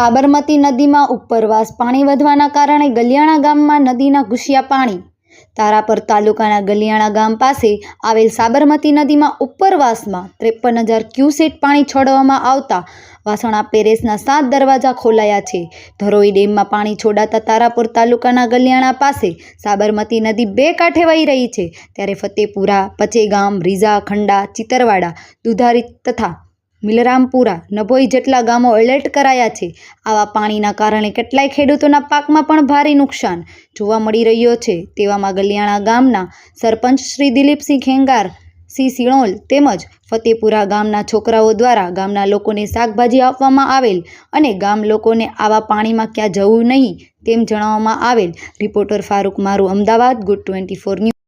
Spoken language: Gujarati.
સાબરમતી નદીમાં ઉપરવાસ પાણી વધવાના કારણે ગલિયાણા ગામમાં નદીના ઘૂસ્યા પાણી। તારાપર તાલુકાના ગલિયાણા ગામ પાસે આવેલ સાબરમતી નદીમાં ઉપરવાસમાં 53,000 ક્યુસેક પાણી છોડવામાં આવતા વાસણા પેરેસના 7 દરવાજા ખોલાયા છે। ધરોઈ ડેમમાં પાણી છોડાતા તારાપુર તાલુકાના ગલિયાણા પાસે સાબરમતી નદી 2 કાંઠે વહી રહી છે, ત્યારે ફતેપુરા, પચેગામ, રીઝા, ખંડા, ચિતરવાડા, દુધારી તથા મિલરામપુરા, નભોઈ જેટલા ગામો એલર્ટ કરાયા છે। આવા પાણીના કારણે કેટલાય ખેડૂતોના પાકમાં પણ ભારે નુકસાન જોવા મળી રહ્યો છે। તેવામાં ગલિયાણા ગામના સરપંચ શ્રી દિલીપસિંહ ખેંગાર સિંહ સિણોલ તેમજ ફતેપુરા ગામના છોકરાઓ દ્વારા ગામના લોકોને શાકભાજી આપવામાં આવેલ અને ગામ લોકોને આવા પાણીમાં ક્યાં જવું નહીં તેમ જણાવવામાં આવેલ। રિપોર્ટર ફારૂક મારું, અમદાવાદ, ગુડ 24 ન્યૂઝ।